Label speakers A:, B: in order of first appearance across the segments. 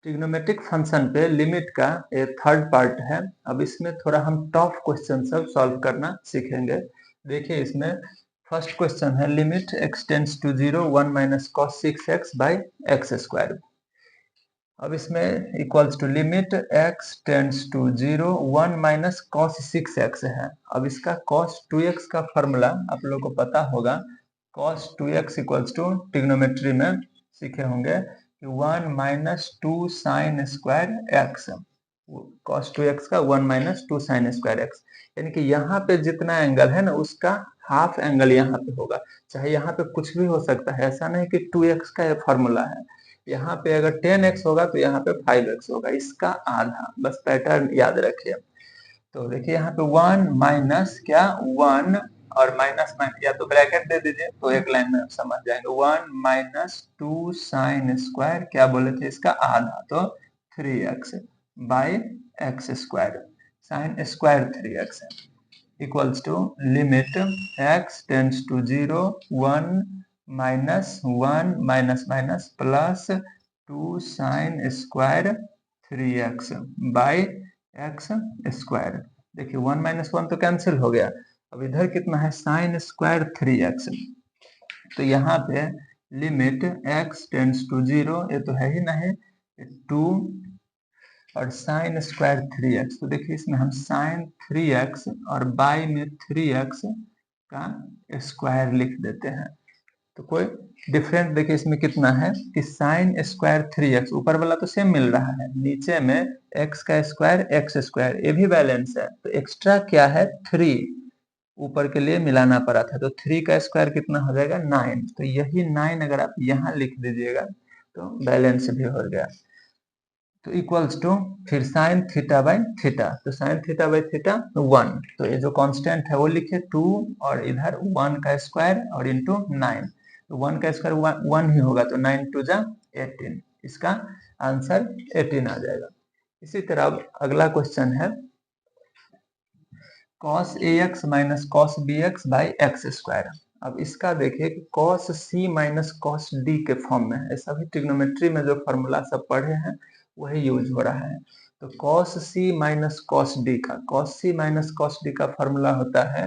A: Trigonometric function पे limit का ये थर्ड पार्ट है। अब इसमें थोड़ा हम टफ क्वेश्चन सब सॉल्व करना सीखेंगे। देखिए इसमें फर्स्ट क्वेश्चन है limit x tends to 0 1 minus cos 6x by x square. अब इसमें equals to limit x tends to 0 1 minus cos 6x है। अब इसका cos 2x का फॉर्मूला आप लोगों को पता होगा। cos 2x equals to trigonometry में सीखे होंगे 1 minus 2 sine square x. cos 2x का 1 माइनस 2 साइन स्क्वायर एक्स, यानी कि यहाँ पे जितना एंगल है ना उसका हाफ एंगल यहाँ पे होगा। चाहे यहाँ पे कुछ भी हो सकता है, ऐसा नहीं कि 2x का ये फॉर्मूला है। यहाँ पे अगर 10x होगा तो यहाँ पे 5x होगा, इसका आधा। बस पैटर्न याद रखिए। तो देखिए यहाँ पे 1 माइनस क्या 1 और माइनस माइनस या तो ब्रैकेट दे दीजिए तो एक लाइन में समझ जाएंगे। 1 माइनस 2 साइन स्क्वायर क्या बोले थे इसका आधा, तो 3x by x square. Sine square 3x है equals to limit x tends to 0 1 minus 1 minus minus plus 2 sine square 3x by x square. देखिए 1 माइनस 1 तो कैंसिल हो गया। अब इधर कितना है साइन स्क्वायर 3x। तो यहाँ पे लिमिट x टेंड्स टू 0, ये तो है ही नहीं, 2 और साइन स्क्वायर 3x। तो देखिए इसमें हम साइन 3x और बाई में 3x का स्क्वायर लिख देते हैं। तो कोई डिफरेंस देखिए इसमें कितना है कि साइन स्क्वायर 3x, ऊपर वाला तो सेम मिल रहा है, नीचे में x का स्क्वायर एक्स स्क्वायर ये भी बैलेंस है। तो एक्स्ट्रा क्या है 3, ऊपर के लिए मिलाना पड़ा था। तो 3 का स्क्वायर कितना हो जाएगा 9। तो यही 9 अगर आप यहाँ लिख दीजिएगा तो बैलेंस भी हो गया। तो इक्वल्स टू फिर साइन थीटा बाई थीटा, तो साइन थीटा बाई थीटा 1। तो ये जो कांस्टेंट है वो लिखे 2 और इधर 1 का स्क्वायर और इंटू 9। तो 1 का स्क्वायर 1 ही होगा, तो 9 टू जा 18, इसका आंसर 18 आ जाएगा। इसी तरह अब अगला क्वेश्चन है cos ax minus cos bx by x square. अब इसका देखिए कि cos c minus cos d के फॉर्म में है। सभी ट्रिग्नोमेट्री में जो फॉर्मूला सब पढ़े हैं वही यूज हो रहा है। तो cos c minus cos d का फॉर्मूला होता है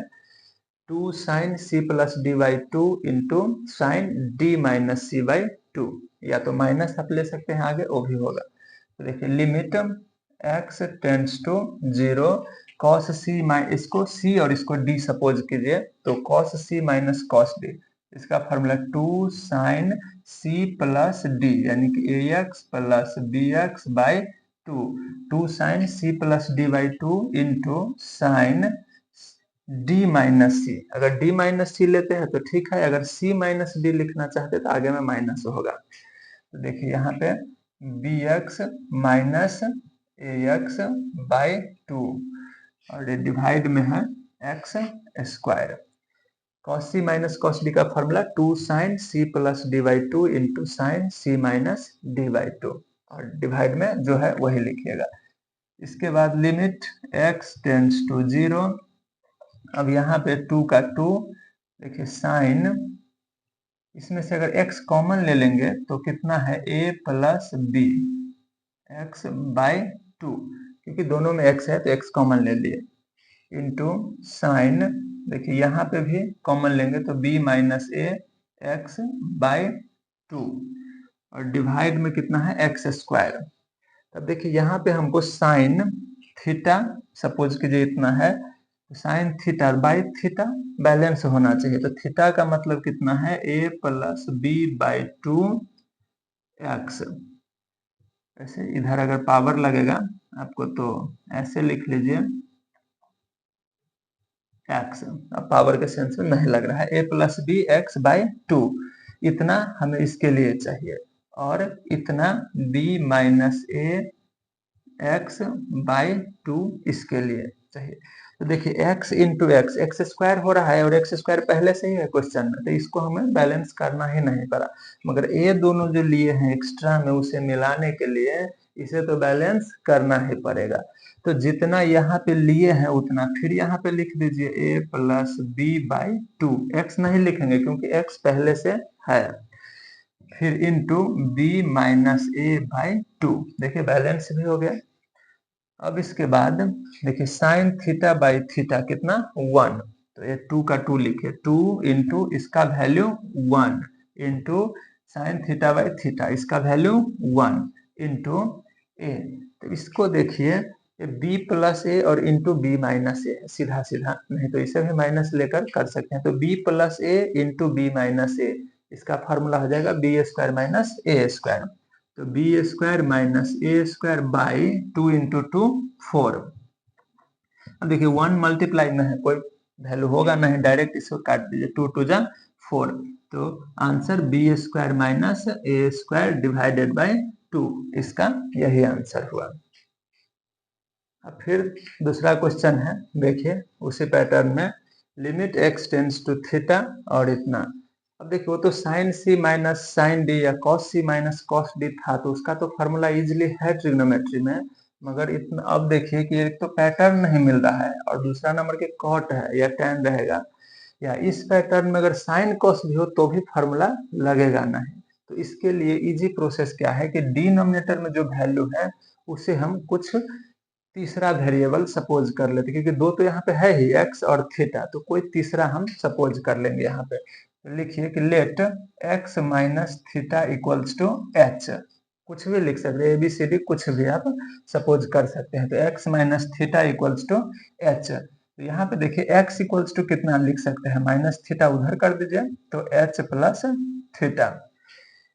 A: 2 sine c plus d by 2 into sine d minus c by 2, या तो माइनस आप ले सकते हैं आगे, वो भी होगा। तो देखिए limit x tends to 0 cos c इसको c और इसको d सपोज कीजिए, तो cos c minus cos d, इसका formula 2 sine c plus d यानी कि ax plus bx by 2 sine c plus d by 2 into sine d minus C. अगर d minus सी लेते हैं तो ठीक है, अगर c माइनस d लिखना चाहते तो आगे में माइनस होगा। तो देखिए यहाँ पे bx माइनस ax बाई 2 और ये डिवाइड में है x square. cos c minus cos d का formula 2 sine c plus d by 2 into sine c minus d by 2 और डिवाइड में जो है वही लिखिएगा। इसके बाद लिमिट x टेंड्स टू 0। अब यहाँ पे 2 का 2, देखिए साइन, इसमें से अगर x कॉमन ले लेंगे तो कितना है a plus b x by 2, क्योंकि दोनों में x है तो x कॉमन ले लिए, इंटू साइन, देखिए यहाँ पे भी कॉमन लेंगे तो b minus a x by 2 और डिवाइड में कितना है एक्स स्क्वायर। तब देखिए यहाँ पे हमको साइन थीटा सपोज कीजिए इतना है, sine theta by theta balance होना चाहिए। तो थीटा का मतलब कितना है a plus b by 2 x. ऐसे इधर अगर पावर लगेगा आपको तो ऐसे लिख लीजिए एक्स, अब पावर के सेंस में नहीं लग रहा है। a plus b x by 2 इतना हमें इसके लिए चाहिए, और इतना b minus a x by 2 इसके लिए चाहिए। तो देखिए x इंटू एक्स स्क्वायर हो रहा है और एक्स स्क्वायर पहले से ही है क्वेश्चन में, तो इसको हमें बैलेंस करना ही नहीं पड़ा। मगर ये दोनों जो लिए हैं एक्स्ट्रा में उसे मिलाने के लिए इसे तो बैलेंस करना ही पड़ेगा। तो जितना यहाँ पे लिए हैं उतना फिर यहाँ पे लिख दीजिए a plus b by 2। X नहीं लिखेंगे क्योंकि x पहले से है। फिर into b minus a by 2। देखिए बैलेंस भी हो गया। अब इसके बाद देखिए साइन थीटा बाई थीटा कितना 1, तो ये 2 का 2 लिखे, 2 इंटू इसका value 1 into sine theta by theta इसका वैल्यू 1 इंटू ए। तो इसको देखिए बी प्लस ए और इंटू बी माइनस ए सीधा सीधा, नहीं तो इसे भी माइनस लेकर कर सकते हैं। तो b plus a into b minus a इसका फॉर्मूला हो जाएगा b square minus a square. तो b square minus a square by 2 into 2 4। अब देखिए 1 मल्टीप्लाई में है, कोई वैल्यू होगा नहीं, डायरेक्ट इसको काट दीजिए, 2 2 जा 4। तो answer b square minus a square divided by 2, इसका यही आंसर हुआ। अब फिर दूसरा क्वेश्चन है, देखिए उसी पैटर्न में limit x tends to theta और इतना। अब देखिए वो तो sine c minus sine d या cos c minus cos d था, तो उसका तो फॉर्मूला इजीली है ट्रिग्नोमेट्री में, मगर इतना अब देखिए कि एक तो पैटर्न नहीं मिल रहा है और दूसरा नंबर के कॉट है या टैन रहेगा, या इस पैटर्न में अगर साइन कॉस भी हो तो भी फॉर्मूला लगेगा नहीं। तो इसके लिए इजी प्रोसेस क्या है कि डिनोमिनेटर में जो वैल्यू है उसे हम कुछ तीसरा वेरिएबल सपोज कर लेते, क्योंकि दो तो यहाँ पे है ही एक्स और थीटा, तो कोई तीसरा हम सपोज कर लेंगे यहाँ पे। तो लिखिए कि let x minus theta equals to h, कुछ भी लिख सकते हैं, ABCD कुछ भी आप सपोज कर सकते हैं। तो x minus theta equals to h. तो यहाँ पे देखिए एक्स इक्वल्स टू कितना लिख सकते हैं, माइनस थीटा उधर कर दीजिए तो h plus theta,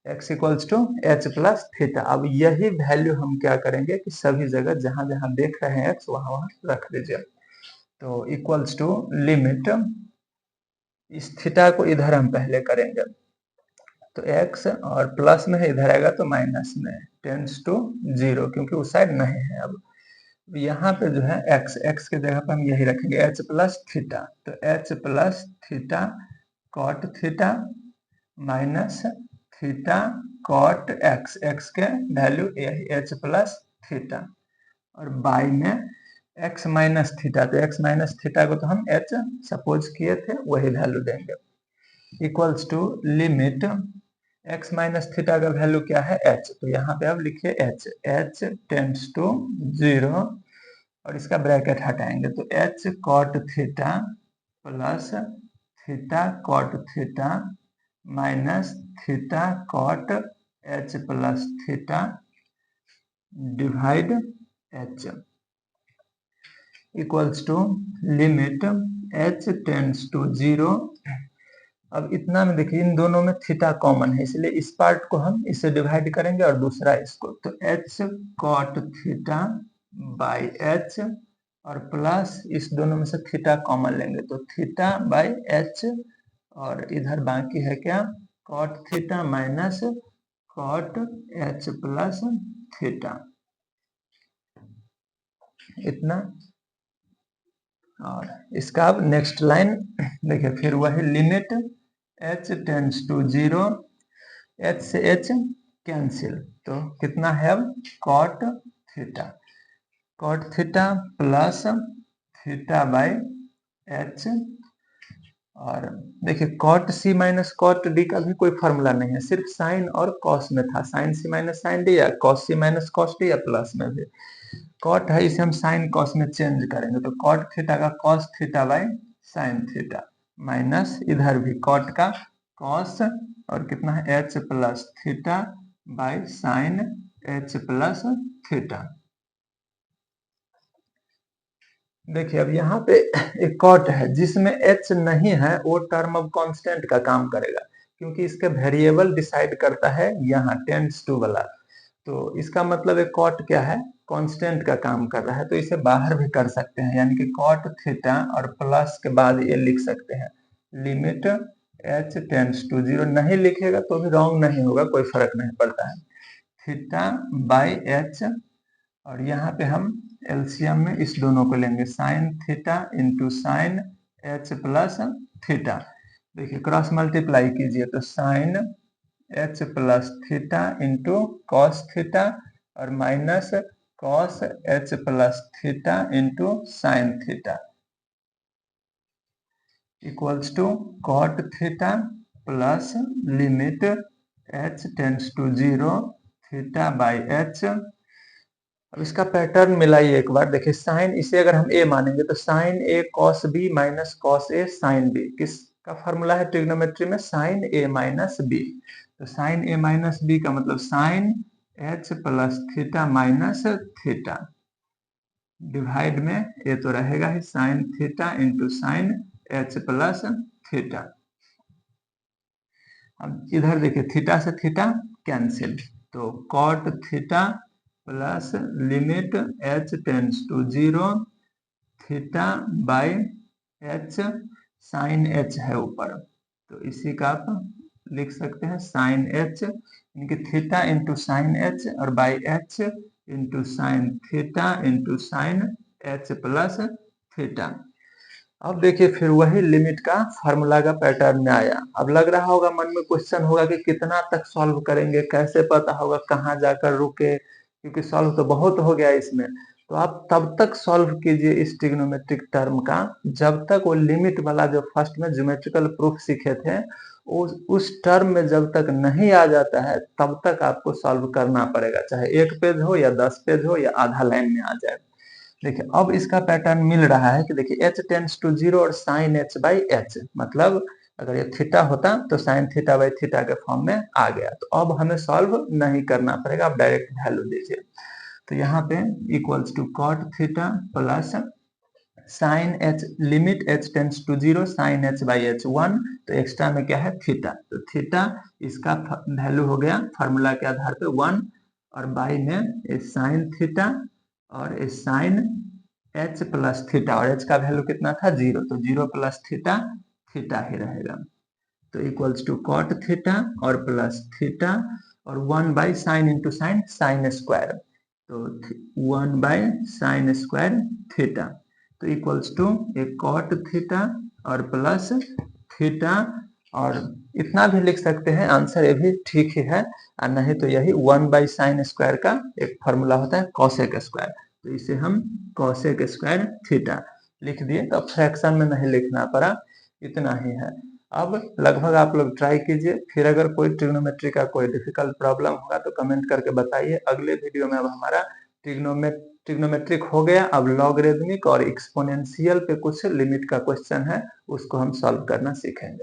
A: x equals to h plus theta. अब यही वैल्यू हम क्या करेंगे कि सभी जगह जहां जहां देख रहे हैं x वहां वहां रख दीजिए। तो इक्वल्स टू लिमिट, इस थीटा को इधर हम पहले करेंगे, तो x और प्लस में है, इधर आएगा तो माइनस में, टेंड्स टू 0 क्योंकि उस साइड नहीं है। अब यहाँ पे जो है x के जगह पर हम यही रखेंगे h प्लस थीटा, तो h plus theta cot theta minus theta cot x के वैल्यू यही h प्लस थीटा, और बाई में x माइनस थीटा, तो x माइनस थीटा को तो हम h सपोज किए थे वही वैल्यू देंगे, equals to limit x minus theta का वैल्यू क्या है h, तो यहाँ पे अब लिखिए h टेंड्स टू 0 और इसका ब्रैकेट हटाएंगे, तो h cot theta plus theta cot theta minus theta cot h plus theta divide h equals to limit h tends to 0। अब इतना में देखिए इन दोनों में थीटा कॉमन है, इसलिए इस पार्ट को हम इससे डिवाइड करेंगे और दूसरा इसको, तो h cot theta by h और प्लस इस दोनों में से थीटा कॉमन लेंगे, तो थीटा बाई h और इधर बाकी है क्या cot theta minus cot h plus theta, इतना। और इसका अब नेक्स्ट लाइन देखिए, फिर वही limit h tends to 0, h से h कैंसिल, तो कितना है अब cot theta plus theta by h, और देखिए cot c minus cot d का भी कोई फॉर्मूला नहीं है, सिर्फ साइन और कॉस में था, sign c minus sine d या cos c minus cos D या प्लस में भी कॉट है, इसे हम साइन कॉस में चेंज करेंगे, तो कॉट थीटा का cos theta by sine theta minus इधर भी कॉट का कॉस और कितना है H plus theta by sine H plus theta. देखिए अब यहाँ पे एक कॉट है जिसमें h नहीं है, वो टर्म अब कांस्टेंट का काम करेगा, क्योंकि इसका वेरिएबल डिसाइड करता है यहाँ टेंड्स टू वाला, तो इसका मतलब एक कॉट क्या है कांस्टेंट का काम कर रहा है, तो इसे बाहर भी कर सकते हैं, यानी कि कॉट थीटा और प्लस के बाद ये लिख सकते हैं लिमिट h टेंड्स टू 0, नहीं लिखेगा तो भी रॉन्ग नहीं होगा, कोई फर्क नहीं पड़ता है, थीटा बाई h, और यहाँ पे हम एलसीएम में इस दोनों को लेंगे sine theta into sine H plus theta, देखिए क्रॉस मल्टीप्लाई कीजिए तो sine H plus theta into cos theta और minus cos H plus theta into sine theta equals to cot theta plus limit h tends to 0 theta by h। अब इसका pattern मिलाइए एक बार, देखिए sign, इसे अगर हम a मानेंगे तो sine a cos b minus cos a sin b, किसका फॉर्मूला है ट्रिग्नोमेट्री में? Sine a minus b। तो साइन a माइनस b का मतलब sine h plus theta minus theta, divide में ये तो रहेगा ही sine theta into sine h plus theta. अब इधर देखिए थीटा से थीटा कैंसिल, तो cot theta plus limit h tends to 0 theta by h, sine h है ऊपर, तो इसी का आप लिख सकते हैं साइन h, इनके थीटा इंटू साइन h और by h into sine theta into sine h plus theta. अब देखिए फिर वही लिमिट का फार्मूला का पैटर्न में आया। अब लग रहा होगा मन में क्वेश्चन होगा कि कितना तक सॉल्व करेंगे, कैसे पता होगा कहाँ जाकर रुके, क्योंकि सॉल्व तो बहुत हो गया इसमें। तो आप तब तक सॉल्व कीजिए इस ट्रिग्नोमेट्रिक टर्म का जब तक वो लिमिट वाला जो फर्स्ट में ज्योमेट्रिकल प्रूफ सीखे थे उस टर्म में जब तक नहीं आ जाता है तब तक आपको सॉल्व करना पड़ेगा, चाहे 1 पेज हो या 10 पेज हो या आधा लाइन में आ जाए। देखिए अब इसका पैटर्न मिल रहा है कि देखिए h टेंड्स टू 0 और साइन h बाई h, मतलब अगर ये थीटा होता तो साइन थीटा बाई थीटा के फॉर्म में आ गया। तो अब हमें सॉल्व नहीं करना पड़ेगा, आप डायरेक्ट वैल्यू दीजिए। तो यहाँ पे equals to cot theta plus sine h, limit h tends to 0 sine h by h 1, तो एक्स्ट्रा में क्या है थीटा, तो थीटा इसका वैल्यू हो गया फार्मूला के आधार पे 1, और बाई में साइन थीटा और साइन h प्लस थीटा, और h का वैल्यू कितना था 0, तो 0 प्लस थीटा थीटा ही रहेगा। तो इक्वल्स टू कॉट थीटा और प्लस थीटा और 1 by sine into sine, sine square, तो 1 बाई साइन स्क्वायर थीटा, तो इक्वल्स टू एक कॉट थीटा और प्लस थीटा, और इतना भी लिख सकते हैं, आंसर ये भी ठीक ही है, और नहीं तो यही 1 बाई साइन स्क्वायर का एक फॉर्मूला होता है कॉसेक स्क्वायर, तो इसे हम कॉसेक स्क्वायर थीटा लिख दिए, तो फ्रैक्शन में नहीं लिखना पड़ा, इतना ही है। अब लगभग आप लोग ट्राई कीजिए, फिर अगर कोई ट्रिग्नोमेट्री का कोई डिफिकल्ट प्रॉब्लम होगा तो कमेंट करके बताइए। अगले वीडियो में अब हमारा ट्रिग्नोमेट्रिक हो गया, अब लॉगरिदमिक और एक्सपोनेंशियल पे कुछ लिमिट का क्वेश्चन है, उसको हम सॉल्व करना सीखेंगे।